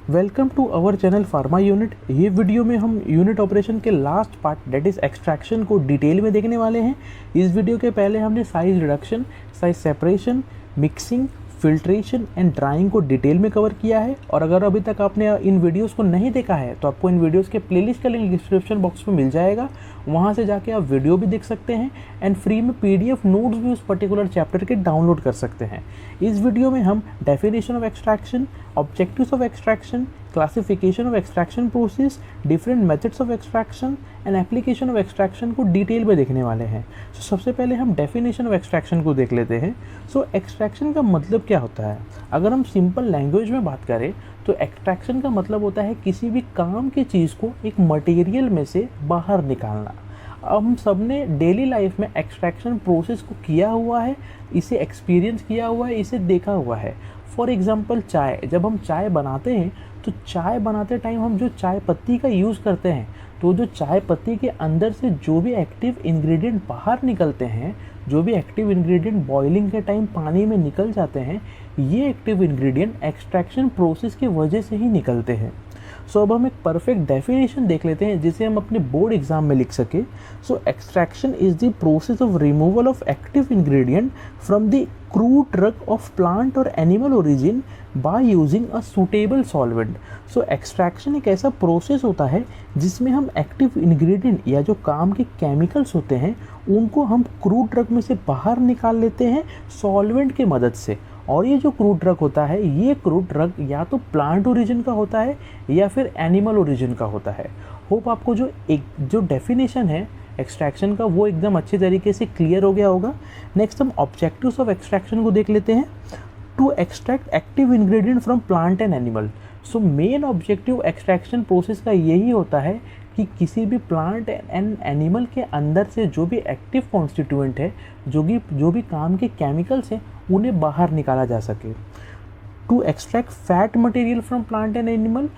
Welcome to our channel pharma unit. ये video में हम यूनिट ऑपरेशन के last part that is extraction को डिटेल में देखने वाले हैं। इस वीडियो के पहले हमने size reduction, size separation, mixing, filtration and drying को डिटेल में कवर किया है। और अगर अभी तक आपने इन वीडियोस को नहीं देखा है तो आपको इन वीडियोस के प्लेलिस्ट का लिंक डिस्क्रिप्शन बॉक्स में मिल जाएगा, वहाँ से जाके आप वीडियो भी देख सकते हैं एंड फ्री में PDF नोट्स भी उस पर्टिकुलर चैप्टर के डाउनलोड कर सकते हैं। इस वीडियो में हम definition of extraction, objectives of extraction, classification of extraction process, different methods of extraction and application of extraction को डिटेल में देखने वाले हैं। सबसे पहले हम डेफिनेशन ऑफ एक्सट्रैक्शन को देख लेते हैं। एक्सट्रैक्शन का मतलब क्या होता है? अगर हम सिंपल लैंग्वेज में बात करें तो एक्सट्रैक्शन का मतलब होता है किसी भी काम की चीज़ को एक मटेरियल में से बाहर निकालना। हम सब ने डेली लाइफ में एक्सट्रैक्शन प्रोसेस को किया हुआ है, इसे एक्सपीरियंस किया हुआ है, इसे देखा हुआ है। फॉर एग्जांपल चाय, जब हम चाय बनाते हैं तो चाय बनाते टाइम हम जो चाय पत्ती का यूज़ करते हैं तो जो चाय पत्ती के अंदर से जो भी एक्टिव इंग्रेडिएंट बाहर निकलते हैं, जो भी एक्टिव इंग्रेडिएंट बॉइलिंग के टाइम पानी में निकल जाते हैं, ये एक्टिव इंग्रेडिएंट एक्सट्रैक्शन प्रोसेस की वजह से ही निकलते हैं। अब हम एक परफेक्ट डेफिनेशन देख लेते हैं जिसे हम अपने बोर्ड एग्जाम में लिख सके। Extraction is the process of removal of active ingredient from the crude drug of plant और animal origin by using a suitable solvent. Extraction एक ऐसा प्रोसेस होता है जिसमें हम एक्टिव इंग्रेडिएंट या जो काम के केमिकल्स होते हैं उनको हम क्रूड ड्रग में से बाहर निकाल लेते हैं सॉल्वेंट की मदद से। और ये जो क्रूड ड्रग होता है, ये क्रूड ड्रग या तो प्लांट ओरिजिन का होता है या फिर एनिमल ओरिजिन का होता है। होप आपको जो डेफिनेशन है एक्सट्रैक्शन का वो एकदम अच्छे तरीके से क्लियर हो गया होगा। नेक्स्ट हम ऑब्जेक्टिव्स ऑफ एक्सट्रैक्शन को देख लेते हैं। To extract active ingredient from plant and animal. Main objective extraction process का यही होता है कि किसी भी प्लांट एंड एनिमल के अंदर से जो भी एक्टिव कॉन्स्टिट्यूएंट है, जो भी काम के केमिकल्स हैं, उन्हें बाहर निकाला जा सके। To extract fat material from plant and animal.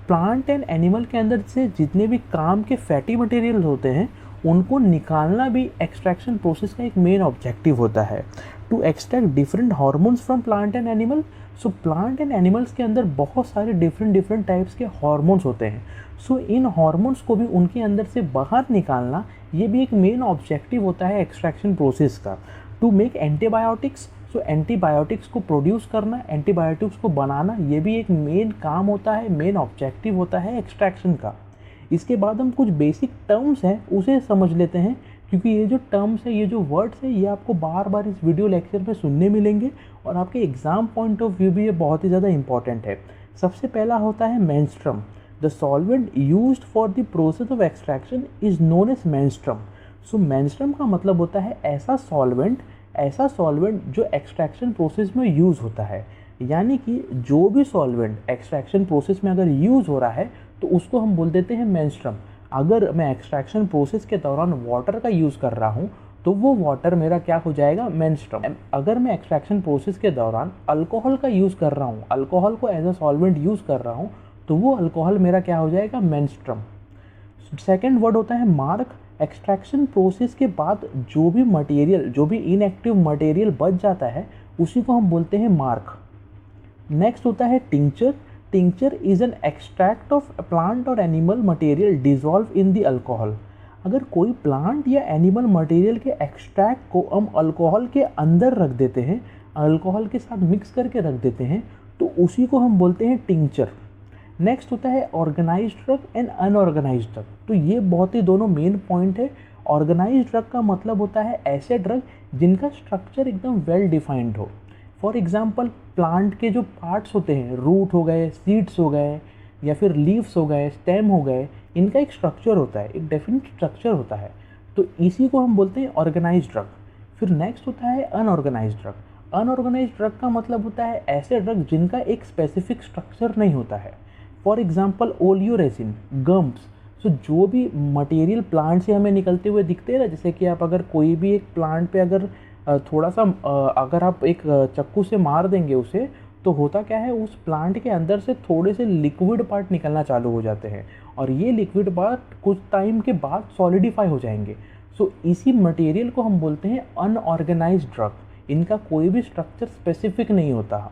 Plant and animal के अंदर से जितने भी काम के फैटी मटेरियल होते हैं उनको निकालना भी एक्सट्रैक्शन प्रोसेस का एक मेन ऑब्जेक्टिव होता है। To extract different hormones from plant and animal. Plant and animals के अंदर बहुत सारे डिफरेंट टाइप्स के हार्मोन्स होते हैं। इन हार्मोन्स को भी उनके अंदर से बाहर निकालना ये भी एक मेन ऑब्जेक्टिव होता है एक्सट्रैक्शन प्रोसेस का। To make antibiotics. एंटीबायोटिक्स को प्रोड्यूस करना, एंटीबायोटिक्स को बनाना, ये भी एक मेन काम होता है, मेन ऑब्जेक्टिव होता है एक्सट्रैक्शन का। इसके बाद हम कुछ बेसिक टर्म्स हैं उसे समझ लेते हैं, क्योंकि ये जो टर्म्स है, ये जो वर्ड्स है, ये आपको बार बार इस वीडियो लेक्चर में सुनने मिलेंगे और आपके एग्जाम पॉइंट ऑफ व्यू भी ये बहुत ही ज़्यादा इंपॉर्टेंट है। सबसे पहला होता है menstruum. The solvent used for the process of extraction is known as menstruum. Menstruum का मतलब होता है ऐसा सॉल्वेंट जो एक्सट्रैक्शन प्रोसेस में यूज़ होता है। यानी कि जो भी सॉल्वेंट एक्सट्रैक्शन प्रोसेस में अगर यूज़ हो रहा है तो उसको हम बोल देते हैं मेंस्ट्रम। अगर मैं एक्सट्रैक्शन प्रोसेस के दौरान वाटर का यूज़ कर रहा हूँ तो वो वाटर मेरा क्या हो जाएगा? मेंस्ट्रम। अगर मैं एक्सट्रैक्शन प्रोसेस के दौरान अल्कोहल का यूज़ कर रहा हूँ, अल्कोहल को एज अ सॉल्वेंट यूज़ कर रहा हूँ, तो वो अल्कोहल मेरा क्या हो जाएगा? मेंस्ट्रम। सेकेंड वर्ड होता है मार्क। एक्सट्रैक्शन प्रोसेस के बाद जो भी मटेरियल, जो भी इनएक्टिव मटेरियल बच जाता है उसी को हम बोलते हैं मार्क। नेक्स्ट होता है tincture. Tincture is an extract of plant और animal material dissolve in the alcohol. अगर कोई प्लांट या एनिमल मटेरियल के एक्सट्रैक्ट को हम अल्कोहल के अंदर रख देते हैं, अल्कोहल के साथ मिक्स करके रख देते हैं, तो उसी को हम बोलते हैं टिंचर। नेक्स्ट होता है organised drug and unorganised drug. तो ये बहुत ही दोनों मेन पॉइंट है। ऑर्गेनाइज्ड ड्रग का मतलब होता है ऐसे ड्रग जिनका स्ट्रक्चर एकदम वेल डिफाइंड हो। फॉर एग्जांपल प्लांट के जो पार्ट्स होते हैं, रूट हो गए, सीड्स हो गए, या फिर लीव्स हो गए, स्टेम हो गए, इनका एक स्ट्रक्चर होता है, एक डेफिनेट स्ट्रक्चर होता है, तो इसी को हम बोलते हैं ऑर्गेनाइज्ड ड्रग। फिर नेक्स्ट होता है अनऑर्गेनाइज्ड ड्रग। अनऑर्गेनाइज्ड ड्रग का मतलब होता है ऐसे ड्रग जिनका एक स्पेसिफिक स्ट्रक्चर नहीं होता है। For example oleo resin, gums. जो भी मटेरियल प्लांट से हमें निकलते हुए दिखते हैं ना, जैसे कि आप अगर कोई भी एक प्लांट पे अगर थोड़ा सा अगर आप एक चक्कू से मार देंगे उसे, तो होता क्या है, उस प्लांट के अंदर से थोड़े से लिक्विड पार्ट निकलना चालू हो जाते हैं और ये लिक्विड पार्ट कुछ टाइम के बाद सॉलिडिफाई हो जाएंगे। इसी मटेरियल को हम बोलते हैं अनऑर्गेनाइज्ड ड्रग। इनका कोई भी स्ट्रक्चर स्पेसिफिक नहीं होता।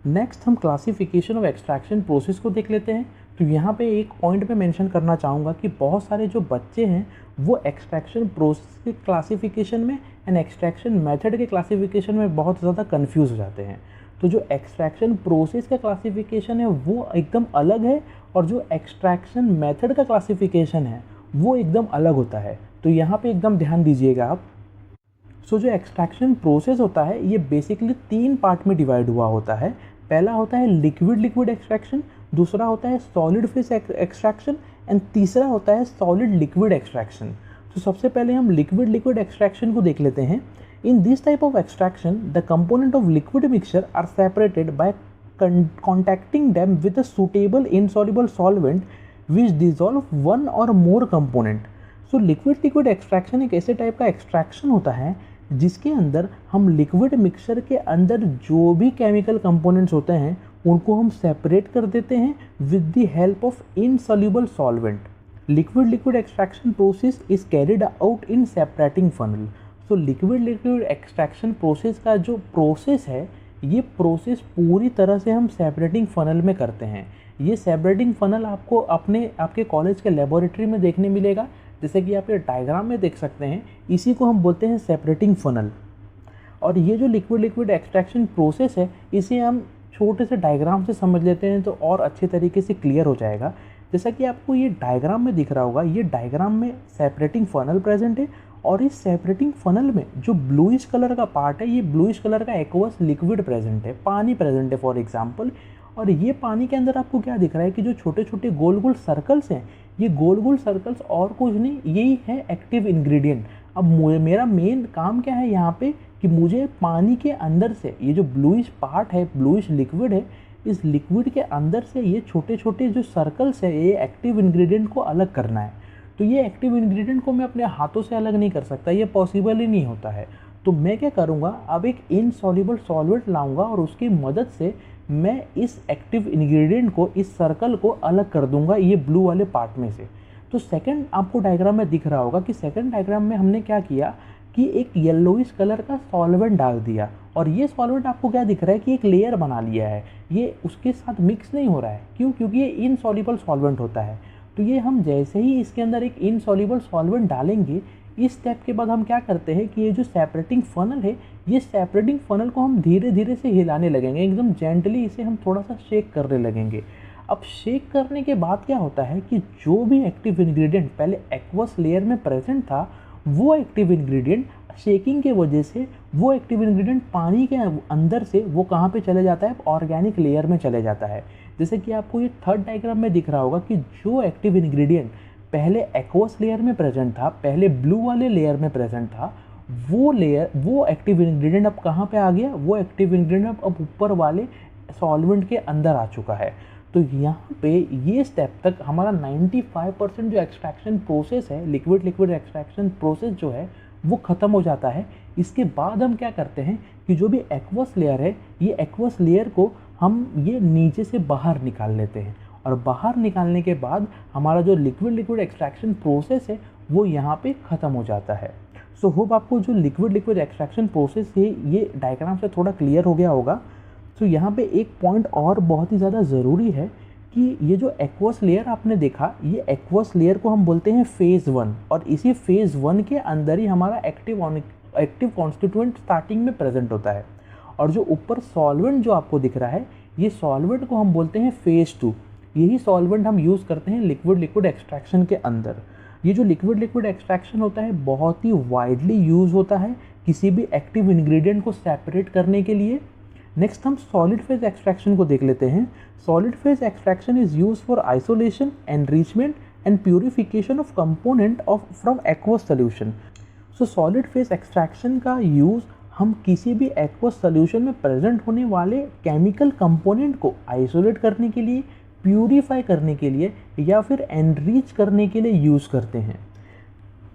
नेक्स्ट हम क्लासिफिकेशन ऑफ एक्सट्रैक्शन प्रोसेस को देख लेते हैं। तो यहाँ पे एक पॉइंट पे मेंशन करना चाहूँगा कि बहुत सारे जो बच्चे हैं वो एक्सट्रैक्शन प्रोसेस के क्लासिफिकेशन में एंड एक्सट्रैक्शन मेथड के क्लासिफिकेशन में बहुत ज़्यादा कंफ्यूज हो जाते हैं। तो जो एक्सट्रैक्शन प्रोसेस का क्लासिफिकेशन है वो एकदम अलग है और जो एक्सट्रैक्शन मेथड का क्लासिफिकेशन है वो एकदम अलग होता है। तो यहाँ पे एकदम ध्यान दीजिएगा आप। सो जो एक्सट्रैक्शन प्रोसेस होता है ये बेसिकली 3 पार्ट में डिवाइड हुआ होता है। पहला होता है लिक्विड लिक्विड एक्सट्रैक्शन, दूसरा होता है सॉलिड फेज एक्सट्रैक्शन एंड तीसरा होता है सॉलिड लिक्विड एक्सट्रैक्शन। तो सबसे पहले हम लिक्विड लिक्विड एक्सट्रैक्शन को देख लेते हैं। In this type of extraction the component of liquid mixture are separated by contacting them with a suitable insoluble solvent which dissolve one or more component। So liquid liquid extraction एक ऐसे type का extraction होता है जिसके अंदर हम liquid mixture के अंदर जो भी केमिकल कंपोनेंट्स होते हैं उनको हम सेपरेट कर देते हैं with the help of insoluble solvent. Liquid liquid extraction process is carried out in separating funnel. So liquid liquid extraction process का जो प्रोसेस है ये प्रोसेस पूरी तरह से हम सेपरेटिंग फनल में करते हैं। ये सेपरेटिंग फनल आपको आपके कॉलेज के लेबोरेटरी में देखने मिलेगा, जैसे कि आप ये डायग्राम में देख सकते हैं। इसी को हम बोलते हैं सेपरेटिंग फनल। और ये जो लिक्विड लिक्विड एक्सट्रैक्शन प्रोसेस है इसे हम छोटे से डायग्राम से समझ लेते हैं तो और अच्छे तरीके से क्लियर हो जाएगा। जैसा कि आपको ये डायग्राम में दिख रहा होगा, ये डायग्राम में सेपरेटिंग फनल प्रेजेंट है और इस सेपरेटिंग फनल में जो ब्लूइश कलर का पार्ट है ये ब्लूइश कलर का एक्वस लिक्विड प्रेजेंट है, पानी प्रेजेंट है फॉर एग्जांपल। और ये पानी के अंदर आपको क्या दिख रहा है कि जो छोटे छोटे गोल गोल सर्कल्स हैं ये गोल गोल सर्कल्स और कुछ नहीं, यही है एक्टिव इंग्रेडिएंट। अब मेरा मेन काम क्या है यहाँ पे कि मुझे पानी के अंदर से ये जो ब्लूइश पार्ट है, ब्लूइश लिक्विड है, इस लिक्विड के अंदर से ये छोटे छोटे जो सर्कल्स है ये एक्टिव इंग्रेडिएंट को अलग करना है। तो ये एक्टिव इंग्रेडिएंट को मैं अपने हाथों से अलग नहीं कर सकता, ये पॉसिबल ही नहीं होता है। तो मैं क्या करूँगा, अब एक इनसॉल्युबल सॉल्वेंट लाऊंगा और उसकी मदद से मैं इस एक्टिव इंग्रेडिएंट को, इस सर्कल को अलग कर दूंगा ये ब्लू वाले पार्ट में से। तो सेकंड आपको डायग्राम में दिख रहा होगा कि सेकंड डायग्राम में हमने क्या किया कि एक येलोइश कलर का सॉल्वेंट डाल दिया और ये सॉल्वेंट आपको क्या दिख रहा है कि एक लेयर बना लिया है, ये उसके साथ मिक्स नहीं हो रहा है। क्यों? क्योंकि ये इनसॉल्युबल सॉल्वेंट होता है। तो ये हम जैसे ही इसके अंदर एक इनसॉल्युबल सॉल्वेंट डालेंगे, इस स्टेप के बाद हम क्या करते हैं कि ये जो सेपरेटिंग फनल है, ये सेपरेटिंग फनल को हम धीरे धीरे से हिलाने लगेंगे, एकदम जेंटली इसे हम थोड़ा सा शेक करने लगेंगे। अब शेक करने के बाद क्या होता है कि जो भी एक्टिव इंग्रेडिएंट पहले एक्वस लेयर में प्रेजेंट था, वो एक्टिव इंग्रेडिएंट शेकिंग के वजह से वो एक्टिव इंग्रेडिएंट पानी के अंदर से वो कहाँ पे चले जाता है, ऑर्गेनिक लेयर में चले जाता है। जैसे कि आपको ये थर्ड डायग्राम में दिख रहा होगा कि जो एक्टिव इंग्रेडिएंट पहले एक्वस लेयर में प्रेजेंट था, पहले ब्लू वाले लेयर में प्रेजेंट था, वो एक्टिव इंग्रेडिएंट अब कहाँ पे आ गया, वो एक्टिव इंग्रेडिएंट अब ऊपर वाले सॉल्वेंट के अंदर आ चुका है। तो यहाँ पे ये स्टेप तक हमारा 95% जो एक्सट्रैक्शन प्रोसेस है, लिक्विड लिक्विड एक्सट्रैक्शन प्रोसेस जो है वो ख़त्म हो जाता है। इसके बाद हम क्या करते हैं कि जो भी एक्वस लेयर है, ये एक्वस लेयर को हम ये नीचे से बाहर निकाल लेते हैं और बाहर निकालने के बाद हमारा जो लिक्विड लिक्विड एक्सट्रैक्शन प्रोसेस है वो यहाँ पे ख़त्म हो जाता है। सो होप आपको जो लिक्विड लिक्विड एक्सट्रैक्शन प्रोसेस है ये डायग्राम से थोड़ा क्लियर हो गया होगा। तो यहाँ पे एक पॉइंट और बहुत ही ज़्यादा ज़रूरी है कि ये जो एक्वस लेयर आपने देखा, ये एक्वस लेयर को हम बोलते हैं फेज़ 1 और इसी फेज़ 1 के अंदर ही हमारा एक्टिव कॉन्स्टिट्यूएंट स्टार्टिंग में प्रेजेंट होता है। और जो ऊपर सॉल्वेंट जो आपको दिख रहा है, ये सॉल्वेंट को हम बोलते हैं फेज़ 2। यही सॉल्वेंट हम यूज़ करते हैं लिक्विड लिक्विड एक्सट्रैक्शन के अंदर। ये जो लिक्विड लिक्विड एक्सट्रैक्शन होता है बहुत ही वाइडली यूज़ होता है किसी भी एक्टिव इंग्रेडिएंट को सेपरेट करने के लिए। नेक्स्ट हम सॉलिड फेज एक्सट्रैक्शन को देख लेते हैं। Solid phase extraction is use for isolation, enrichment and purification of component from aqueous solution. So solid phase extraction का यूज़ हम किसी भी एक्वस सोल्यूशन में प्रेजेंट होने वाले केमिकल कंपोनेंट को आइसोलेट करने के लिए, प्यूरिफाई करने के लिए या फिर एनरिच करने के लिए यूज़ करते हैं।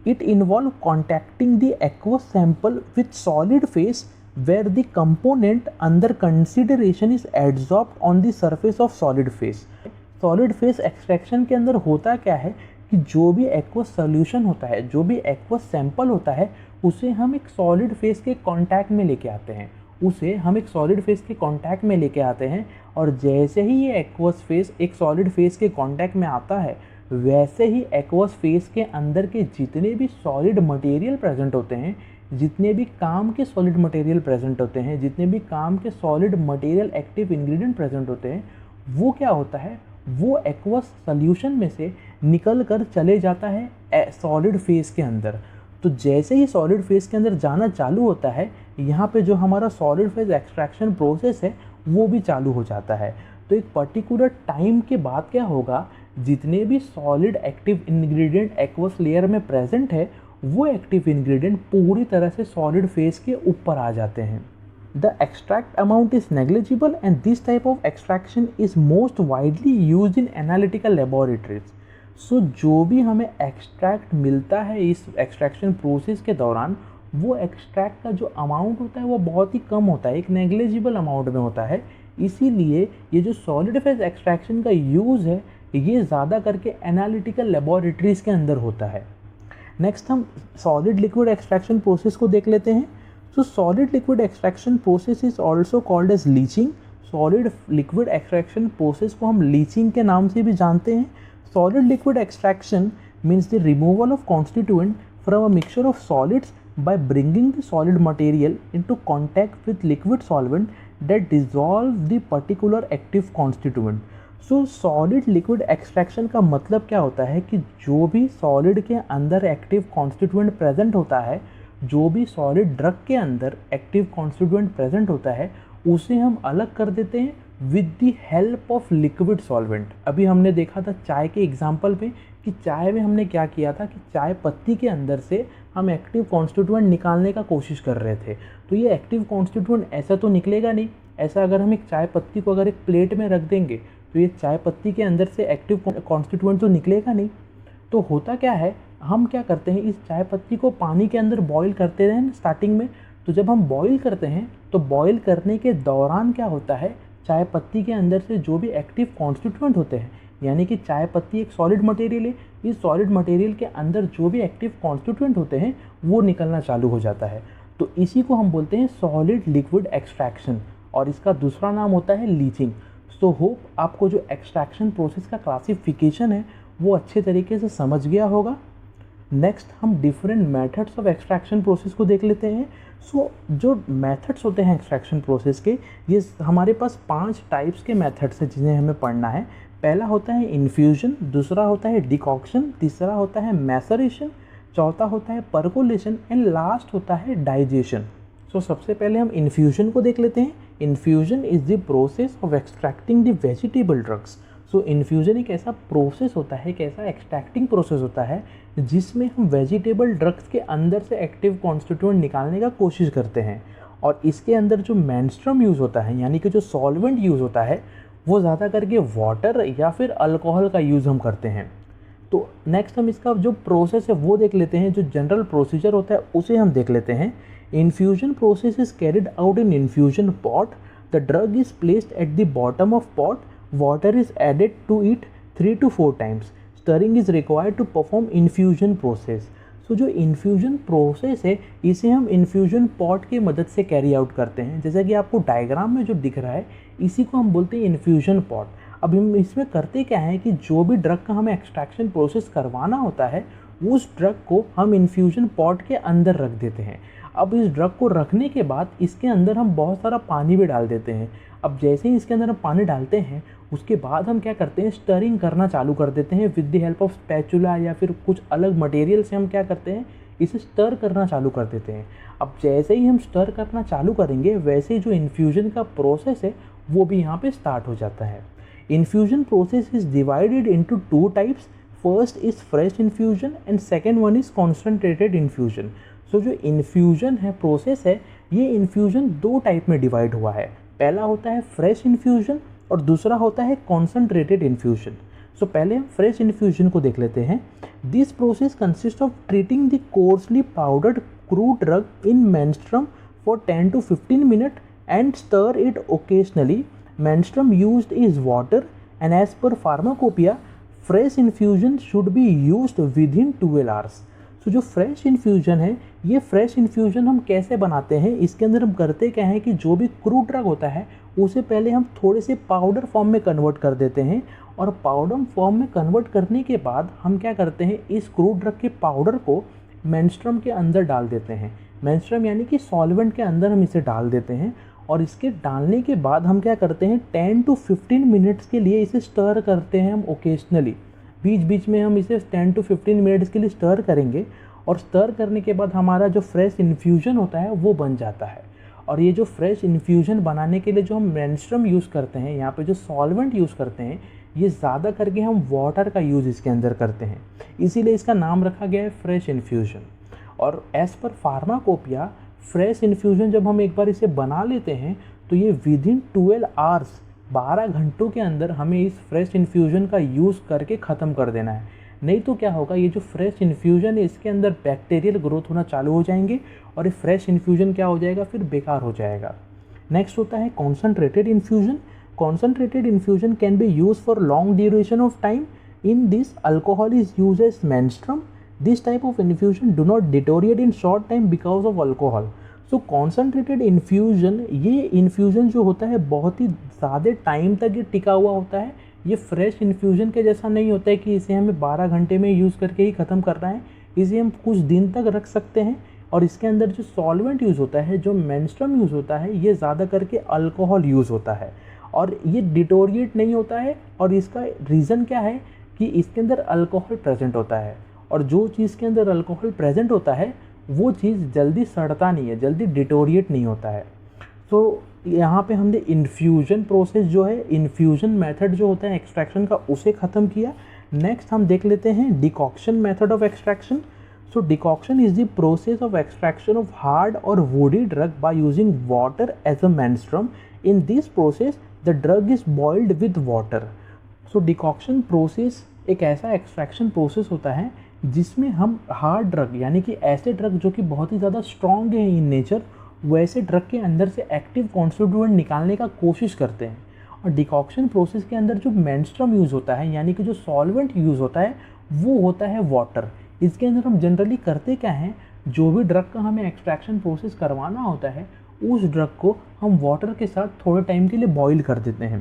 It involve contacting the aqueous sample with solid phase where the component under consideration is adsorbed on the surface of solid phase। solid phase extraction के अंदर होता क्या है कि जो भी एक्वस सॉल्यूशन होता है, जो भी एक्वस सैंपल होता है, उसे हम एक सॉलिड फेस के कांटेक्ट में लेके आते हैं। उसे हम एक सॉलिड फेज के कांटेक्ट में लेके आते हैं, और जैसे ही ये एक्वस फेज एक सॉलिड फेज के कांटेक्ट में आता है, वैसे ही एक्वस फेज के अंदर के जितने भी सॉलिड मटेरियल प्रेजेंट होते हैं, जितने भी काम के सॉलिड मटेरियल प्रेजेंट होते हैं, जितने भी काम के solid material active ingredient present होते हैं, वो क्या होता है, वो एक्वस सॉल्यूशन में से निकल कर चले जाता है सॉलिड फेज के अंदर। तो जैसे ही सॉलिड फेज के अंदर जाना चालू होता है, यहाँ पे जो हमारा सॉलिड फेज एक्सट्रैक्शन प्रोसेस है वो भी चालू हो जाता है। तो एक पर्टिकुलर टाइम के बाद क्या होगा, जितने भी solid active ingredient aqueous layer में प्रेजेंट है, वो एक्टिव इंग्रेडिएंट पूरी तरह से सॉलिड फेज के ऊपर आ जाते हैं। The extract amount is negligible and this type of extraction is most widely used in analytical laboratories. So जो भी हमें एक्सट्रैक्ट मिलता है इस एक्सट्रैक्शन प्रोसेस के दौरान, वो एक्सट्रैक्ट का जो अमाउंट होता है वो बहुत ही कम होता है, एक नेग्लिजिबल अमाउंट में होता है। इसीलिए ये जो सॉलिड फेज एक्सट्रैक्शन का यूज़ है, ये ज़्यादा करके एनालिटिकल लेबोरेटरीज के अंदर होता है। नेक्स्ट हम सॉलिड लिक्विड एक्सट्रैक्शन प्रोसेस को देख लेते हैं। So solid liquid extraction process is also called as leaching. Solid liquid extraction process को हम leaching के नाम से भी जानते हैं। Solid liquid extraction means the removal of constituent from a mixture of solids by bringing the solid material into contact with liquid solvent that dissolve the particular active constituent. So solid liquid extraction का मतलब क्या होता है कि जो भी solid के अंदर active constituent present होता है, जो भी सॉलिड ड्रग के अंदर एक्टिव कॉन्स्टिट्यूएंट प्रेजेंट होता है, उसे हम अलग कर देते हैं with the help of liquid solvent. अभी हमने देखा था चाय के एग्जांपल पे कि चाय में हमने क्या किया था कि चाय पत्ती के अंदर से हम एक्टिव कॉन्स्टिट्यूएंट निकालने का कोशिश कर रहे थे। तो ये एक्टिव कॉन्स्टिट्यूएंट ऐसा तो निकलेगा नहीं। ऐसा अगर हम एक चाय पत्ती को अगर एक प्लेट में रख देंगे तो ये चाय पत्ती के अंदर से एक्टिव कॉन्स्टिट्यूएंट तो निकलेगा नहीं। तो होता क्या है, हम क्या करते हैं, इस चाय पत्ती को पानी के अंदर बॉईल करते हैं स्टार्टिंग में। तो जब हम बॉईल करते हैं तो बॉईल करने के दौरान क्या होता है, चाय पत्ती के अंदर से जो भी एक्टिव कॉन्स्टिट्यूएंट होते हैं, यानी कि चाय पत्ती एक सॉलिड मटेरियल है, इस सॉलिड मटेरियल के अंदर जो भी एक्टिव कॉन्स्टिट्यूएंट होते हैं वो निकलना चालू हो जाता है। तो इसी को हम बोलते हैं सॉलिड लिक्विड एक्सट्रैक्शन, और इसका दूसरा नाम होता है लीचिंग। सो होप आपको जो एक्सट्रैक्शन प्रोसेस का क्लासिफिकेशन है वो अच्छे तरीके से समझ गया होगा। नेक्स्ट हम different methods of extraction process को देख लेते हैं। सो जो मेथड्स होते हैं एक्सट्रैक्शन प्रोसेस के, ये हमारे पास 5 टाइप्स के मेथड्स हैं जिन्हें हमें पढ़ना है। पहला होता है इन्फ्यूजन, दूसरा होता है डिकॉक्शन, तीसरा होता है मैसरेशन, चौथा होता है परकोलेशन एंड लास्ट होता है डाइजेशन। सो सबसे पहले हम इन्फ्यूजन को देख लेते हैं। Infusion is the process of extracting the vegetable drugs. So infusion एक ऐसा प्रोसेस होता है, एक ऐसा एक्सट्रैक्टिंग प्रोसेस होता है जिसमें हम वेजिटेबल ड्रग्स के अंदर से एक्टिव कॉन्स्टिट्यूएंट निकालने का कोशिश करते हैं। और इसके अंदर जो मेनस्ट्रम यूज़ होता है, यानी कि जो सॉल्वेंट यूज़ होता है, वो ज़्यादा करके वाटर या फिर अल्कोहल का यूज़ हम करते हैं। तो नेक्स्ट हम इसका जो प्रोसेस है वो देख लेते हैं, जो जनरल प्रोसीजर होता है उसे हम देख लेते हैं। Infusion process is carried out in infusion pot. The drug is placed at the bottom of pot. Water is added to it 3 to 4 times. Stirring is required to perform infusion process. So जो infusion process है, इसे हम infusion pot की मदद से carry out करते हैं। जैसा कि आपको डायग्राम में जो दिख रहा है, इसी को हम बोलते हैं infusion pot। अब हम इसमें करते क्या है कि जो भी ड्रग का हमें एक्सट्रैक्शन प्रोसेस करवाना होता है, उस ड्रग को हम इन्फ्यूजन पॉट के अंदर रख देते हैं। अब इस ड्रग को रखने के बाद इसके अंदर हम बहुत सारा पानी भी डाल देते हैं। अब जैसे ही इसके अंदर हम पानी डालते हैं, उसके बाद हम क्या करते हैं, स्टरिंग करना चालू कर देते हैं with the help of spatula या फिर कुछ अलग मटेरियल से हम क्या करते हैं, इसे स्टर करना चालू कर देते हैं। अब जैसे ही हम स्टर करना चालू करेंगे, वैसे ही जो इन्फ्यूजन का प्रोसेस है वो भी यहाँ पे स्टार्ट हो जाता है। Infusion process is divided into 2 types. First is fresh infusion and second one is concentrated infusion. So जो इन्फ्यूजन है प्रोसेस है, ये इन्फ्यूजन 2 टाइप में डिवाइड हुआ है। पहला होता है फ्रेश इन्फ्यूजन और दूसरा होता है कॉन्सेंट्रेटेड इन्फ्यूजन। सो पहले हम फ्रेश इन्फ्यूजन को देख लेते हैं। This process consist of treating the coarsely powdered crude drug in menstruum for 10 to 15 minute and stir it occasionally. Menstruum used is water and as per pharmacopoeia fresh infusion should be used within 12 hours। So जो fresh infusion है, ये fresh infusion हम कैसे बनाते हैं, इसके अंदर हम करते क्या है कि जो भी क्रूड ड्रग होता है उसे पहले हम थोड़े से पाउडर फॉर्म में कन्वर्ट कर देते हैं, और पाउडर फॉर्म में कन्वर्ट करने के बाद हम क्या करते हैं, इस क्रूड ड्रग के पाउडर को मेंस्ट्रुम के अंदर डाल देते हैं। मेंस्ट्रुम यानी कि सॉल्वेंट के अंदर हम इसे डाल देते हैं, और इसके डालने के बाद हम क्या करते हैं 10 to 15 मिनट्स के लिए इसे स्टर करते हैं हम ओकेजनली। बीच बीच में हम इसे 10 to 15 मिनट्स के लिए स्टर करेंगे, और स्टर करने के बाद हमारा जो फ्रेश इन्फ्यूजन होता है वो बन जाता है। और ये जो फ्रेश इन्फ्यूजन बनाने के लिए जो हम मेंस्ट्रुम यूज़ करते हैं, यहाँ पे जो सॉल्वेंट यूज़ करते हैं, ये ज़्यादा करके हम वाटर का यूज़ इसके अंदर करते हैं, इसीलिए इसका नाम रखा गया है फ्रेश इन्फ्यूजन। और as per pharmacopoeia, fresh infusion जब हम एक बार इसे बना लेते हैं तो ये विदिन 12 आवर्स, 12 घंटों के अंदर हमें इस फ्रेश इन्फ्यूजन का यूज़ करके ख़त्म कर देना है। नहीं तो क्या होगा, ये जो फ्रेश इन्फ्यूजन है इसके अंदर बैक्टीरियल ग्रोथ होना चालू हो जाएंगे, और ये फ्रेश इन्फ्यूजन क्या हो जाएगा, फिर बेकार हो जाएगा। नेक्स्ट होता है concentrated infusion. Concentrated infusion can be used for long duration of time. In this, alcohol is used as menstruum. This type of infusion do not deteriorate in short time because of alcohol. So concentrated infusion, ये infusion जो होता है बहुत ही ज़्यादा time तक ये टिका हुआ होता है। ये फ्रेश इन्फ्यूजन के जैसा नहीं होता है कि इसे हमें 12 घंटे में यूज़ करके ही ख़त्म करना है। इसे हम कुछ दिन तक रख सकते हैं, और इसके अंदर जो सॉल्वेंट यूज़ होता है, जो मेंस्ट्रुम यूज़ होता है, ये ज़्यादा करके अल्कोहल यूज़ होता है, और ये डिटोरिएट नहीं होता है। और इसका रीज़न क्या है कि इसके अंदर अल्कोहल प्रेजेंट होता है, और जो चीज़ के अंदर अल्कोहल प्रेजेंट होता है वो चीज़ जल्दी सड़ता नहीं है, जल्दी डिटोरिएट नहीं होता है। तो यहाँ पे हमने इन्फ्यूजन प्रोसेस जो है, इन्फ्यूजन मेथड जो होता है एक्सट्रैक्शन का, उसे ख़त्म किया। नेक्स्ट हम देख लेते हैं decoction method of extraction. So decoction is the process of extraction of hard और woody drug by using water as a menstruum. In this process the drug is boiled with water. So decoction process एक ऐसा extraction process होता है जिसमें हम hard drug, यानी कि ऐसे ड्रग जो कि बहुत ही ज़्यादा स्ट्रॉन्ग है इन नेचर, वैसे ड्रग के अंदर से एक्टिव कॉन्स्टिट्यूएंट निकालने का कोशिश करते हैं। और डिकॉक्शन प्रोसेस के अंदर जो मेंस्ट्रुम यूज़ होता है, यानी कि जो सॉल्वेंट यूज़ होता है, वो होता है वाटर। इसके अंदर हम जनरली करते क्या हैं, जो भी ड्रग का हमें एक्सट्रैक्शन प्रोसेस करवाना होता है उस ड्रग को हम वाटर के साथ थोड़े टाइम के लिए बॉईल कर देते हैं।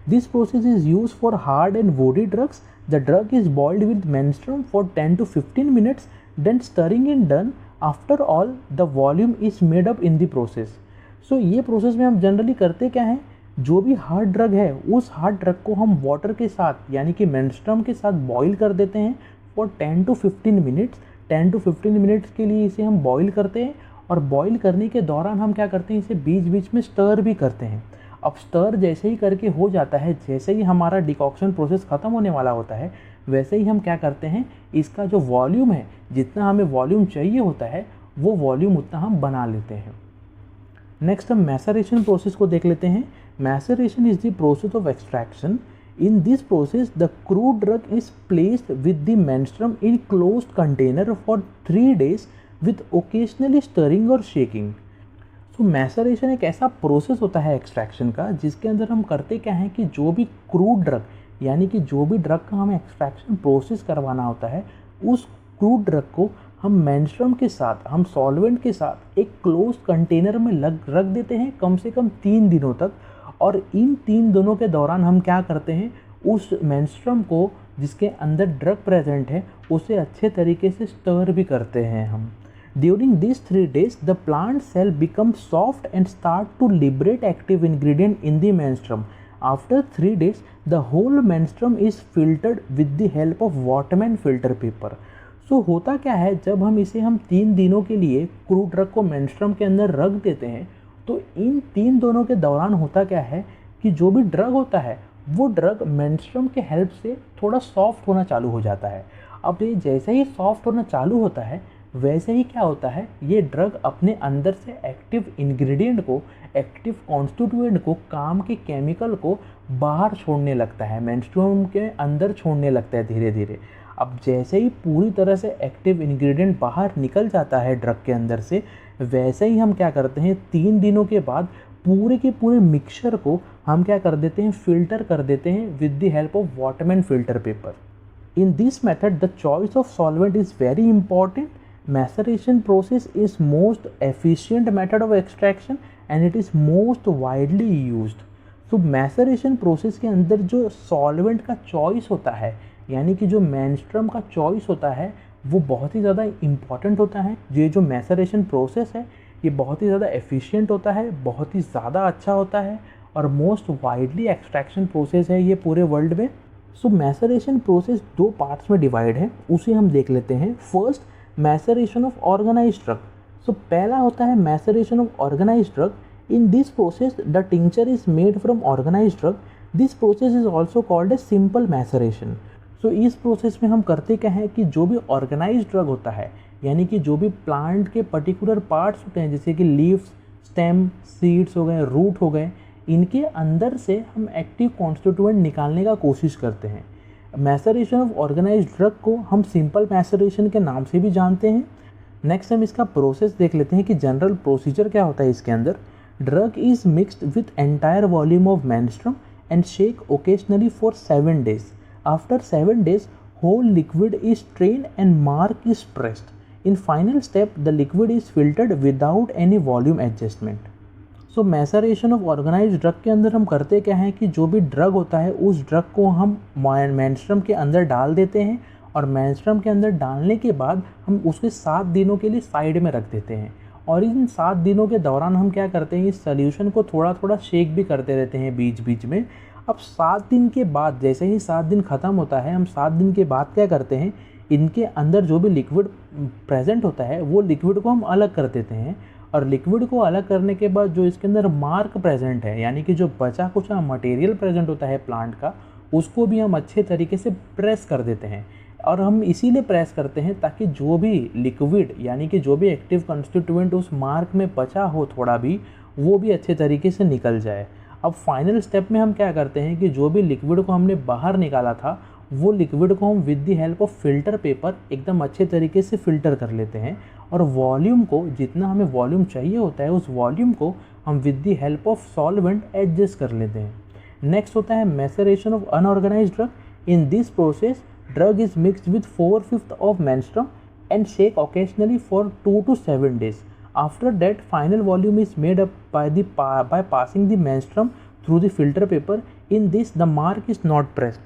This process is use for hard and woody drugs. The drug is boiled with menstruum for 10 to 15 minutes, then stirring in done. After all the volume is made up in the process. So ये process में हम generally करते क्या हैं, जो भी hard drug है उस हार्ड ड्रग को हम वाटर के साथ, यानी कि मेंस्ट्रुम के साथ बॉईल कर देते हैं for 10 to 15 minutes. 10 to 15 minutes के लिए इसे हम बॉईल करते हैं, और बॉईल करने के दौरान हम क्या करते हैं, इसे बीच बीच में स्टर भी करते हैं। अब स्टर जैसे ही करके हो जाता है, जैसे ही हमारा डिकॉक्शन प्रोसेस ख़त्म होने वाला होता है, वैसे ही हम क्या करते हैं, इसका जो वॉल्यूम है, जितना हमें वॉल्यूम चाहिए होता है वो वॉल्यूम उतना हम बना लेते हैं। नेक्स्ट हम मैसरेशन प्रोसेस को देख लेते हैं। Maceration is the process of extraction. In this process, the crude drug is placed with the menstruum in closed container for 3 days with occasionally stirring और shaking. So मैसरेशन एक ऐसा process होता है extraction का, जिसके अंदर हम करते क्या हैं कि जो भी क्रूड ड्रग, यानी कि जो भी ड्रग का हमें एक्सट्रैक्शन प्रोसेस करवाना होता है, उस क्रूड ड्रग को हम मेंस्ट्रुम के साथ, हम सॉल्वेंट के साथ एक क्लोज कंटेनर में रख देते हैं कम से कम 3 दिनों तक। और इन 3 दिनों के दौरान हम क्या करते हैं, उस मेंस्ट्रुम को जिसके अंदर ड्रग प्रेजेंट है उसे अच्छे तरीके से स्टर भी करते हैं हम। During this 3 days the plant cell become soft and start to liberate active ingredient in the menstruum. After 3 days the whole menstruum is filtered with the help of Whatman filter paper. So होता क्या है, जब हम 3 दिनों के लिए crude drug को menstruum के अंदर रख देते हैं, तो इन 3 दिनों के दौरान होता क्या है कि जो भी ड्रग होता है वो ड्रग मेंस्ट्रुम के हेल्प से थोड़ा सॉफ्ट होना चालू हो जाता है। अब ये जैसे ही सॉफ्ट होना चालू होता है, वैसे ही क्या होता है, ये ड्रग अपने अंदर से एक्टिव इंग्रेडिएंट को, एक्टिव कॉन्स्टिट्यूएंट को, काम के केमिकल को बाहर छोड़ने लगता है, मेंस्ट्रुम के अंदर छोड़ने लगता है धीरे धीरे। अब जैसे ही पूरी तरह से एक्टिव इंग्रेडिएंट बाहर निकल जाता है ड्रग के अंदर से, वैसे ही हम क्या करते हैं, 3 दिनों के बाद पूरे के पूरे मिक्सचर को हम क्या कर देते हैं, फिल्टर कर देते हैं with the help of Whatman filter paper. In this method the choice of solvent is very important Maceration process is most efficient method of extraction and it is most widely used. तो maceration process के अंदर जो solvent का choice होता है, यानी कि जो मेंस्ट्रुम का चॉइस होता है, वो बहुत ही ज़्यादा इम्पॉर्टेंट होता है। ये जो मैसरेशन प्रोसेस है ये बहुत ही ज़्यादा एफिशिएंट होता है, बहुत ही ज़्यादा अच्छा होता है और मोस्ट वाइडली एक्सट्रैक्शन प्रोसेस है ये पूरे वर्ल्ड में। सो मैसरेशन प्रोसेस दो पार्ट्स में डिवाइड है, उसे हम देख लेते हैं। First, maceration of organised drug. So पहला होता है maceration of organised drug. In this process, the tincture is made from organized drug. This process is also called as simple maceration. So इस प्रोसेस में हम करते क्या है कि जो भी ऑर्गेनाइज्ड ड्रग होता है, यानी कि जो भी प्लांट के पर्टिकुलर पार्ट्स होते हैं, जैसे कि लीव्स, स्टेम, सीड्स हो गए, रूट हो गए, इनके अंदर से हम एक्टिव कॉन्स्टिट्यूएंट निकालने का कोशिश करते हैं। मैसरेशन ऑफ ऑर्गेनाइज्ड ड्रग को हम सिंपल मैसरेशन के नाम से भी जानते हैं। नेक्स्ट हम इसका प्रोसेस देख लेते हैं कि जनरल प्रोसीजर क्या होता है इसके अंदर। Drug is mixed with entire volume of menstruum and shake occasionally for 7 days. After 7 days, whole liquid is strained and mark is pressed. In final step, the liquid is filtered without any volume adjustment. So maceration of organised drug के अंदर हम करते क्या है कि जो भी drug होता है उस ड्रग को हम मेंस्ट्रुम के अंदर डाल देते हैं और मेंस्ट्रुम के अंदर डालने के बाद हम उसके 7 दिनों के लिए साइड में रख देते हैं। और इन 7 दिनों के दौरान हम क्या करते हैं, इस सोल्यूशन को थोड़ा थोड़ा शेक भी करते रहते हैं बीच बीच में। अब 7 दिन के बाद, जैसे ही 7 दिन ख़त्म होता है, हम 7 दिन के बाद क्या करते हैं, इनके अंदर जो भी लिक्विड प्रेजेंट होता है वो लिक्विड को हम अलग कर देते हैं। और लिक्विड को अलग करने के बाद जो इसके अंदर मार्क प्रेजेंट है, यानी कि जो बचा कुचा मटेरियल प्रेजेंट होता है प्लांट का, उसको भी हम अच्छे तरीके से प्रेस कर देते हैं। और हम इसीलिए प्रेस करते हैं ताकि जो भी लिक्विड, यानी कि जो भी एक्टिव कंस्टिट्यूएंट उस मार्क में बचा हो थोड़ा भी, वो भी अच्छे तरीके से निकल जाए। अब फाइनल स्टेप में हम क्या करते हैं कि जो भी लिक्विड को हमने बाहर निकाला था, वो लिक्विड को हम with the help of filter paper एकदम अच्छे तरीके से फ़िल्टर कर लेते हैं। और वॉल्यूम को, जितना हमें वॉल्यूम चाहिए होता है, उस वॉल्यूम को हम with the help of solvent adjust कर लेते हैं। नेक्स्ट होता है maceration of unorganised drug. In this process drug is mixed with 4/5 of menstruum and shake occasionally for 2 to 7 days. After that, final volume is made up by passing the menstruum through the filter paper. In this, the mark is not pressed.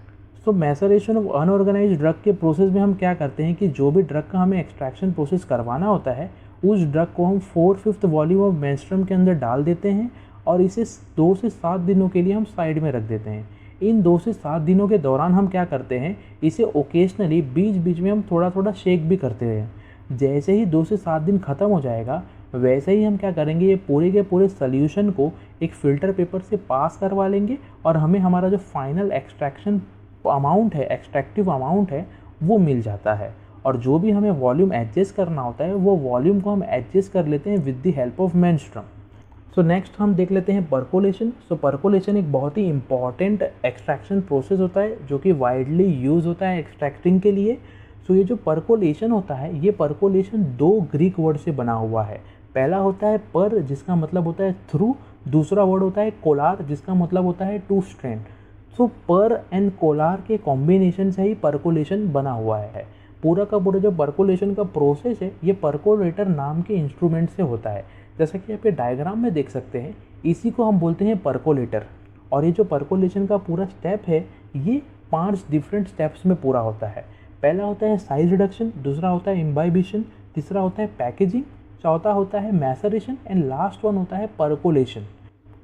So maceration of unorganised drug के process में हम क्या करते हैं कि जो भी drug का हमें एक्सट्रैक्शन प्रोसेस करवाना होता है, उस ड्रग को हम 4/5 वॉल्यूम ऑफ मेंस्ट्रुम के अंदर डाल देते हैं और इसे 2 से 7 दिनों के लिए हम साइड में रख देते हैं। इन 2 से 7 दिनों के दौरान हम क्या करते हैं, इसे ओकेजनली बीच बीच में हम थोड़ा थोड़ा शेक भी करते हैं। जैसे ही 2 से 7 दिन ख़त्म हो जाएगा, वैसे ही हम क्या करेंगे, ये पूरे के पूरे सोल्यूशन को एक फ़िल्टर पेपर से पास करवा लेंगे और हमें हमारा जो फाइनल एक्सट्रैक्शन अमाउंट है, एक्सट्रैक्टिव अमाउंट है, वो मिल जाता है। और जो भी हमें वॉल्यूम एडजस्ट करना होता है, वो वॉल्यूम को हम एडजस्ट कर लेते हैं with the help of menstruum. So next हम देख लेते हैं परकोलेशन। सो परकोलेशन एक बहुत ही इंपॉर्टेंट एक्सट्रैक्शन प्रोसेस होता है जो कि वाइडली यूज़ होता है एक्सट्रैक्टिंग के लिए। सो ये जो परकोलेशन होता है, ये परकोलेशन 2 ग्रीक वर्ड से बना हुआ है। पहला होता है पर, जिसका मतलब होता है थ्रू। दूसरा वर्ड होता है कोलार, जिसका मतलब होता है टू स्ट्रेन। सो पर एंड कोलार के कॉम्बिनेशन से ही परकोलेशन बना हुआ है। पूरा का पूरा जो परकोलेशन का प्रोसेस है, ये परकोलेटर नाम के इंस्ट्रूमेंट से होता है। जैसा कि आप ये डायग्राम में देख सकते हैं, इसी को हम बोलते हैं परकोलेटर। और ये जो परकोलेशन का पूरा स्टेप है, ये 5 डिफरेंट स्टेप्स में पूरा होता है। पहला होता है साइज रिडक्शन, दूसरा होता है इम्बाइबिशन, तीसरा होता है पैकेजिंग, चौथा होता है मैसरेशन एंड लास्ट वन होता है परकोलेशन।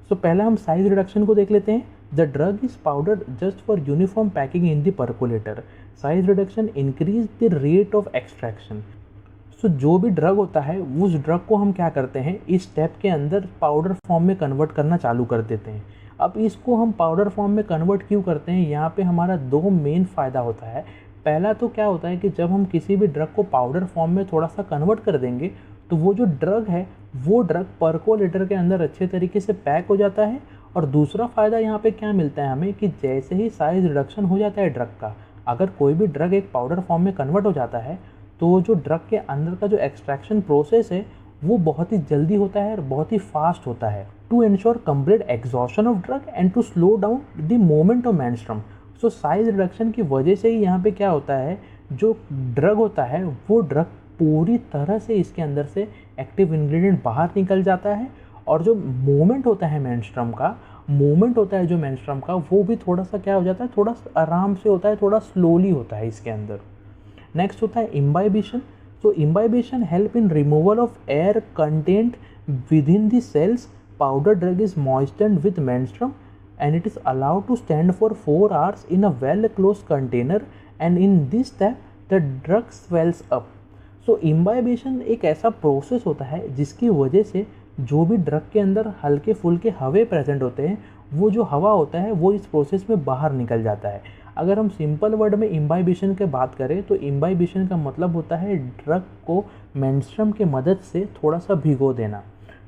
सो पहला हम साइज रिडक्शन को देख लेते हैं। The drug is powdered just for uniform packing in the percolator. Size reduction increase the rate of extraction. So जो भी ड्रग होता है, उस ड्रग को हम क्या करते हैं, इस स्टेप के अंदर पाउडर फॉर्म में कन्वर्ट करना चालू कर देते हैं। अब इसको हम पाउडर फॉर्म में कन्वर्ट क्यों करते हैं, यहाँ पे हमारा 2 मेन फ़ायदा होता है। पहला तो क्या होता है कि जब हम किसी भी ड्रग को पाउडर फॉर्म में थोड़ा सा कन्वर्ट कर देंगे, तो वो जो ड्रग है, वो ड्रग परकोलेटर के अंदर अच्छे तरीके से पैक हो जाता है। और दूसरा फ़ायदा यहाँ पे क्या मिलता है हमें कि जैसे ही साइज़ रिडक्शन हो जाता है ड्रग का, अगर कोई भी ड्रग एक पाउडर फॉर्म में कन्वर्ट हो जाता है, तो जो ड्रग के अंदर का जो एक्सट्रैक्शन प्रोसेस है, वो बहुत ही जल्दी होता है और बहुत ही फास्ट होता है। To ensure complete exhaustion of drug and to slow down the movement of menstruum. So size reduction की वजह से ही यहाँ पे क्या होता है, जो ड्रग होता है वो ड्रग पूरी तरह से इसके अंदर से एक्टिव इंग्रेडिएंट बाहर निकल जाता है, और जो मूवमेंट होता है मेंस्ट्रुम का, वो भी थोड़ा सा क्या हो जाता है, थोड़ा आराम से होता है, थोड़ा स्लोली होता है इसके अंदर। नेक्स्ट होता है imbibition. So imbibition help in removal of air content within the cells. Powder drug is moistured with menstruum and it is allowed to stand for 4 hours in a well closed container, and in this step the drug swells up. So imbibition एक ऐसा process होता है जिसकी वजह से जो भी drug के अंदर हल्के फुल्के हवा प्रेजेंट होते हैं, वो जो हवा होता है वो इस प्रोसेस में बाहर निकल जाता है। अगर हम सिंपल वर्ड में इम्बाइबिशन की बात करें तो इम्बाइबिशन का मतलब होता है ड्रग को मेंस्ट्रुम की मदद से थोड़ा सा भिगो देना।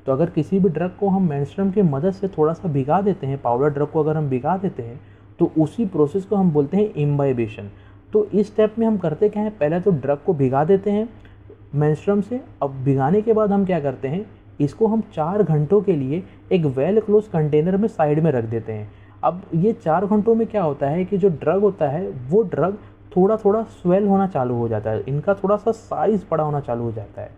तो अगर किसी भी ड्रग को हम मेंस्ट्रुम की मदद से थोड़ा सा भिगा देते हैं, पाउडर ड्रग को अगर हम भिगा देते हैं, तो उसी प्रोसेस को हम बोलते हैं इम्बाइबिशन। तो इस स्टेप में हम करते क्या हैं, पहले तो ड्रग को भिगा देते हैं मेंस्ट्रुम से। अब भिगाने के बाद हम क्या करते हैं, इसको हम 4 घंटों के लिए एक वेल क्लोज कंटेनर में साइड में रख देते हैं। अब ये 4 घंटों में क्या होता है कि जो ड्रग होता है वो ड्रग थोड़ा थोड़ा स्वेल होना चालू हो जाता है, इनका थोड़ा सा साइज़ बड़ा होना चालू हो जाता है।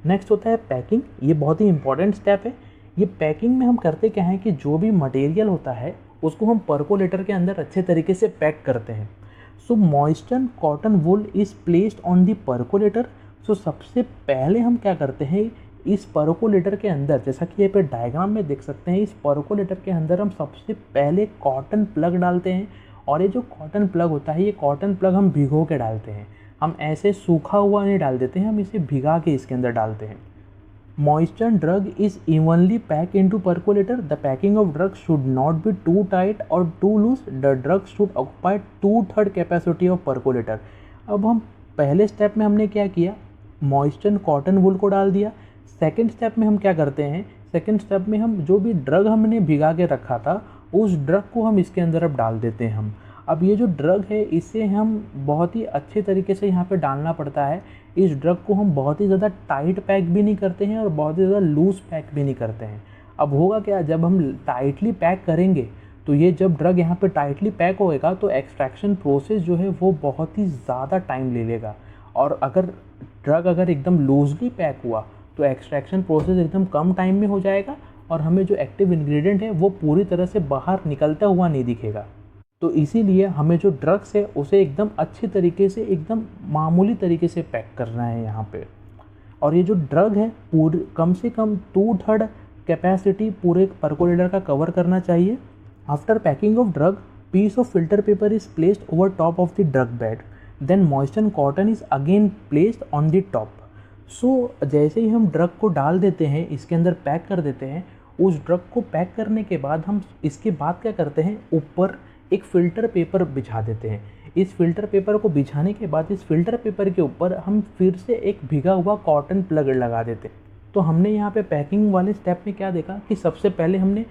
नेक्स्ट होता है पैकिंग। ये बहुत ही इंपॉर्टेंट स्टेप है। ये पैकिंग में हम करते क्या हैं कि जो भी मटेरियल होता है उसको हम परकोलेटर के अंदर अच्छे तरीके से पैक करते हैं। So moistured cotton wool is placed on the percolator. So सबसे पहले हम क्या करते हैं, इस परकोलेटर के अंदर, जैसा कि ये पे डायग्राम में देख सकते हैं, इस परकोलेटर के अंदर हम सबसे पहले कॉटन प्लग डालते हैं। और ये जो कॉटन प्लग होता है, ये कॉटन प्लग हम भिगो के डालते हैं, हम ऐसे सूखा हुआ नहीं डाल देते हैं, हम इसे भिगा के इसके अंदर डालते हैं। Moistured drug is evenly pack into percolator. The packing of drug should not be too tight और too loose. The drug should occupy 2/3 capacity of percolator. अब हम पहले स्टेप में हमने क्या किया, मॉइस्चर्ड कॉटन वूल को डाल दिया। सेकेंड स्टेप में हम क्या करते हैं, सेकेंड स्टेप में हम जो भी ड्रग हमने भिगा के रखा था उस ड्रग को हम इसके अंदर अब डाल देते हैं। अब ये जो ड्रग है इसे हम बहुत ही अच्छे तरीके से यहाँ पे डालना पड़ता है। इस ड्रग को हम बहुत ही ज़्यादा टाइट पैक भी नहीं करते हैं और बहुत ही ज़्यादा लूज़ पैक भी नहीं करते हैं। अब होगा क्या, जब हम टाइटली पैक करेंगे तो ये जब ड्रग यहाँ पे टाइटली पैक होएगा तो एक्सट्रैक्शन प्रोसेस जो है वो बहुत ही ज़्यादा टाइम ले लेगा। और अगर ड्रग एकदम लूजली पैक हुआ तो एक्सट्रैक्शन प्रोसेस एकदम कम टाइम में हो जाएगा और हमें जो एक्टिव इंग्रेडिएंट है वो पूरी तरह से बाहर निकलता हुआ नहीं दिखेगा। तो इसीलिए हमें जो ड्रग्स है उसे एकदम अच्छी तरीके से, एकदम मामूली तरीके से पैक करना है यहाँ पे। और ये जो ड्रग है पूरी कम से कम 2/3 कैपेसिटी पूरे परकोलेटर का कवर करना चाहिए। After packing of drug, piece of filter paper is placed over top of the drug bed, then moistured cotton is again placed on the top. So जैसे ही हम ड्रग को डाल देते हैं, इसके अंदर पैक कर देते हैं, उस ड्रग को पैक करने के बाद हम इसके बाद क्या करते हैं, ऊपर एक फ़िल्टर पेपर बिछा देते हैं। इस फ़िल्टर पेपर को बिछाने के बाद इस फ़िल्टर पेपर के ऊपर हम फिर से एक भिगा हुआ कॉटन प्लग लगा देते हैं। तो हमने यहाँ पे पैकिंग वाले स्टेप में क्या देखा कि सबसे पहले हमने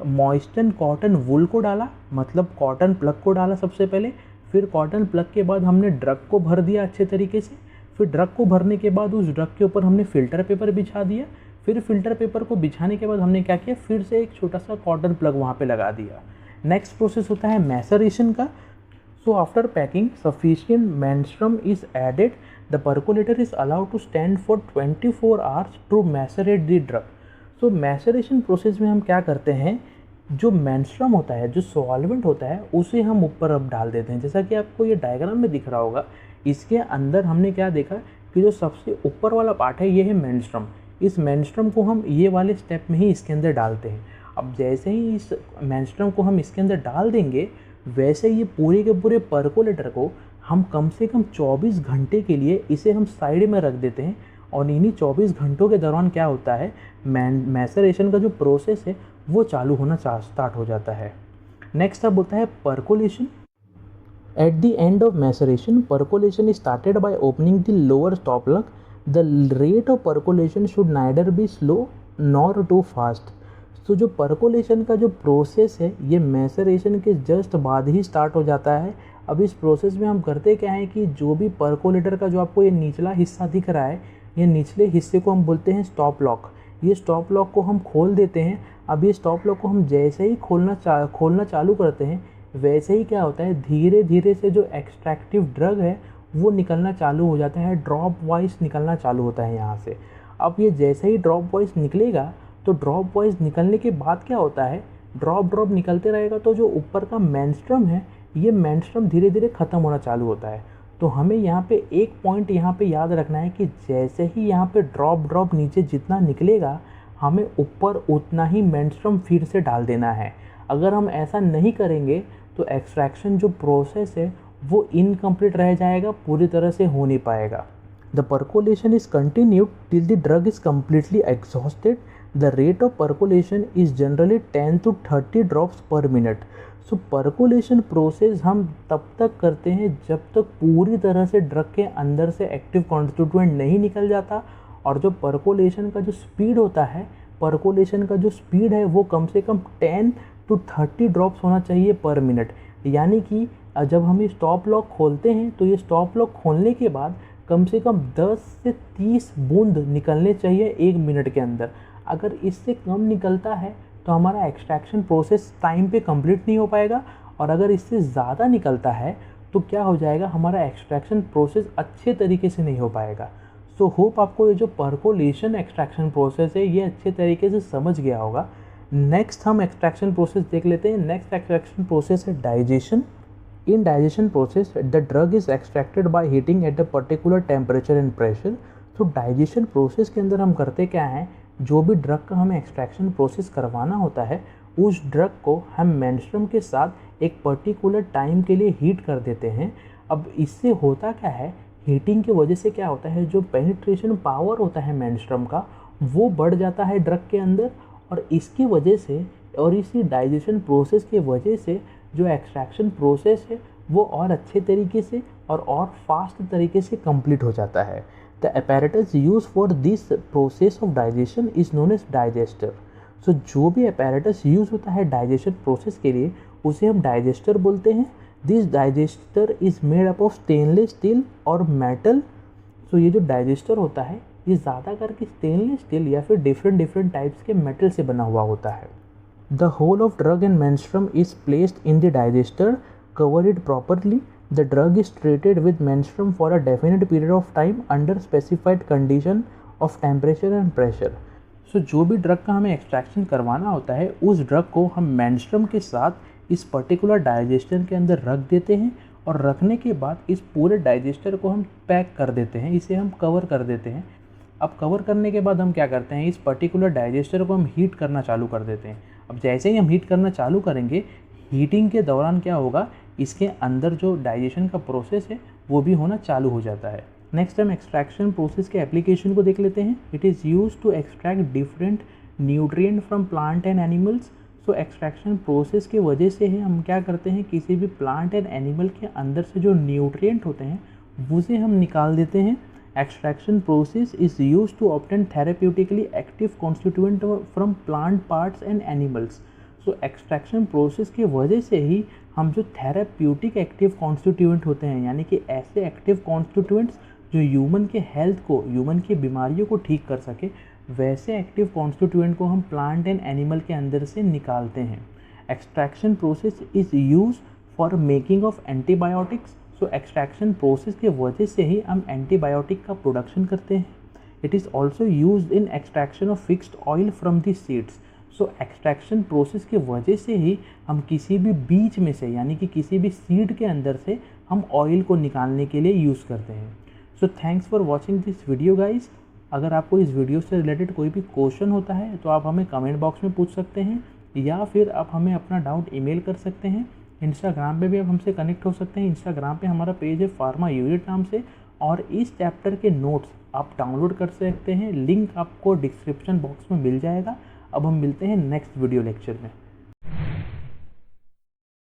मॉइस्चर्ड कॉटन वूल को डाला, मतलब कॉटन प्लग को डाला सबसे पहले। फिर कॉटन प्लग के बाद हमने ड्रग को भर दिया अच्छे तरीके से। फिर ड्रग को भरने के बाद उस ड्रग के ऊपर हमने फ़िल्टर पेपर बिछा दिया। फिर फ़िल्टर पेपर को बिछाने के बाद हमने क्या किया, फिर से एक छोटा सा कॉटन प्लग वहाँ पे लगा दिया। नेक्स्ट प्रोसेस होता है मैसरेशन का। So after packing sufficient menstruum is added, the percolator is allowed to stand for 24 hours to macerate the drug. So maceration process में हम क्या करते हैं, जो मेंस्ट्रुम होता है, जो सॉल्वेंट होता है, उसे हम ऊपर अब डाल देते हैं। जैसा कि आपको ये डायग्राम में दिख रहा होगा, इसके अंदर हमने क्या देखा कि जो सबसे ऊपर वाला पार्ट है ये है मेंस्ट्रुम। इस मेंस्ट्रुम को हम ये वाले स्टेप में ही इसके अंदर डालते हैं। अब जैसे ही इस मेंस्ट्रुम को हम इसके अंदर डाल देंगे, वैसे ये पूरे के पूरे परकोलेटर को हम कम से कम 24 घंटे के लिए इसे हम साइड में रख देते हैं। और इन्हीं 24 घंटों के दौरान क्या होता है, मैसरेशन का जो प्रोसेस है वो चालू होना स्टार्ट हो जाता है। नेक्स्ट अब होता है percolation. At the end of maceration, percolation is started by opening the lower stop plug. The rate of percolation should neither be slow nor too fast. तो जो परकोलेशन का जो प्रोसेस है ये मैसरेशन के जस्ट बाद ही स्टार्ट हो जाता है। अब इस प्रोसेस में हम करते क्या है कि जो भी परकोलेटर का जो आपको ये निचला हिस्सा दिख रहा है, ये निचले हिस्से को हम बोलते हैं स्टॉप लॉक। ये स्टॉप लॉक को हम खोल देते हैं। अब ये स्टॉप लॉक को हम जैसे ही खोलना चालू करते हैं, वैसे ही क्या होता है, धीरे धीरे से जो एक्सट्रैक्टिव ड्रग है वो निकलना चालू हो जाता है, ड्रॉप वाइज निकलना चालू होता है यहाँ से। अब ये जैसे ही ड्रॉप वाइज निकलेगा तो ड्रॉप वाइज निकलने के बाद क्या होता है, ड्रॉप निकलते रहेगा तो जो ऊपर का मेंस्ट्रुम है, ये मेंस्ट्रुम धीरे धीरे ख़त्म होना चालू होता है। तो हमें यहाँ पे एक पॉइंट यहाँ पे याद रखना है कि जैसे ही यहाँ पे ड्रॉप नीचे जितना निकलेगा, हमें ऊपर उतना ही मेंस्ट्रुम फिर से डाल देना है। अगर हम ऐसा नहीं करेंगे तो एक्सट्रैक्शन जो प्रोसेस है वो इनकम्प्लीट रह जाएगा, पूरी तरह से हो नहीं पाएगा। The percolation is continued till the drug is completely exhausted. The rate of percolation is generally 10 to 30 drops पर मिनट। सो परकोलेशन प्रोसेस हम तब तक करते हैं जब तक पूरी तरह से ड्रग के अंदर से एक्टिव कॉन्स्टिट्यूएंट नहीं निकल जाता। और जो परकोलेशन का जो स्पीड होता है, परकोलेशन का जो स्पीड है वो कम से कम 10 to 30 ड्रॉप्स होना चाहिए पर मिनट। यानी कि जब हम ये स्टॉप लॉक खोलते हैं तो ये स्टॉप लॉक खोलने के बाद कम से कम 10 से 30 बूंद निकलने चाहिए 1 मिनट के अंदर। अगर इससे कम निकलता है तो हमारा एक्सट्रैक्शन प्रोसेस टाइम पे कंप्लीट नहीं हो पाएगा, और अगर इससे ज़्यादा निकलता है तो क्या हो जाएगा, हमारा एक्सट्रैक्शन प्रोसेस अच्छे तरीके से नहीं हो पाएगा। सो होप आपको ये जो परकोलेशन एक्सट्रैक्शन प्रोसेस है ये अच्छे तरीके से समझ गया होगा। नेक्स्ट हम एक्सट्रैक्शन प्रोसेस देख लेते हैं। नेक्स्ट एक्सट्रैक्शन प्रोसेस है digestion. In digestion process the drug is extracted by heating at a particular temperature and pressure. तो डाइजेशन प्रोसेस के अंदर हम करते क्या हैं, जो भी ड्रग का हमें एक्सट्रैक्शन प्रोसेस करवाना होता है उस ड्रग को हम मेंस्ट्रुम के साथ एक पर्टिकुलर टाइम के लिए हीट कर देते हैं। अब इससे होता क्या है, हीटिंग की वजह से क्या होता है, जो पेनिट्रेशन पावर होता है मेंस्ट्रुम का वो बढ़ जाता है ड्रग के अंदर, और इसकी वजह से और इसी डाइजेशन प्रोसेस की वजह से जो एक्सट्रैक्शन प्रोसेस है वो और अच्छे तरीके से और फास्ट तरीके से कंप्लीट हो जाता है। The apparatus used for this process of digestion is known as digester। सो जो भी apparatus यूज़ होता है डाइजेशन प्रोसेस के लिए उसे हम डाइजेस्टर बोलते हैं। This digester is made up of stainless steel और मेटल। सो ये जो डाइजेस्टर होता है ये ज़्यादा करके स्टेनलेस स्टील या फिर डिफरेंट टाइप्स के मेटल से बना हुआ होता है। The whole of drug and menstruum is placed in the digester, cover it properly. The drug is treated with menstruum for a definite period of time under specified condition of temperature and pressure। So जो भी drug का हमें extraction करवाना होता है उस drug को हम मेंस्ट्रुम के साथ इस पर्टिकुलर डाइजेस्टर के अंदर रख देते हैं, और रखने के बाद इस पूरे डाइजेस्टर को हम पैक कर देते हैं, इसे हम कवर कर देते हैं। अब कवर करने के बाद हम क्या करते हैं, इस पर्टिकुलर डाइजेस्टर को हम हीट करना चालू कर देते हैं। अब जैसे ही हम हीट करना चालू करेंगे, हीटिंग के दौरान क्या होगा, इसके अंदर जो डाइजेशन का प्रोसेस है वो भी होना चालू हो जाता है। नेक्स्ट हम एक्सट्रैक्शन प्रोसेस के एप्लीकेशन को देख लेते हैं। It is used to extract different nutrient from plant and animals. So extraction process की वजह से ही हम क्या करते हैं, किसी भी प्लांट एंड एनिमल के अंदर से जो न्यूट्रिएंट होते हैं उसे हम निकाल देते हैं। Extraction process is used to obtain therapeutically active constituent from plant parts and animals. So extraction process की वजह से ही हम जो थेरेप्यूटिक एक्टिव कॉन्स्टिट्यूएंट होते हैं, यानी कि ऐसे एक्टिव कॉन्स्टिट्यूएंट्स जो ह्यूमन के हेल्थ को, ह्यूमन की बीमारियों को ठीक कर सके, वैसे एक्टिव कॉन्स्टिट्यूएंट को हम प्लांट एंड एनिमल के अंदर से निकालते हैं। Extraction process is use for making of antibiotics. So extraction process की वजह से ही हम एंटीबायोटिक का प्रोडक्शन करते हैं। It is also use in extraction of fixed oil from the seeds. So extraction process की वजह से ही हम किसी भी बीज में से, यानी कि किसी भी सीड के अंदर से हम ऑयल को निकालने के लिए यूज़ करते हैं। So thanks for watching this video guys. अगर आपको इस वीडियो से रिलेटेड कोई भी क्वेश्चन होता है तो आप हमें कमेंट बॉक्स में पूछ सकते हैं, या फिर आप हमें अपना डाउट ईमेल कर सकते हैं। इंस्टाग्राम पे भी आप हमसे कनेक्ट हो सकते हैं। इंस्टाग्राम पे हमारा पेज है फार्मा यूनिट नाम से, और इस चैप्टर के नोट्स आप डाउनलोड कर सकते हैं। लिंक आपको डिस्क्रिप्शन बॉक्स में मिल जाएगा। अब हम मिलते हैं नेक्स्ट वीडियो लेक्चर में।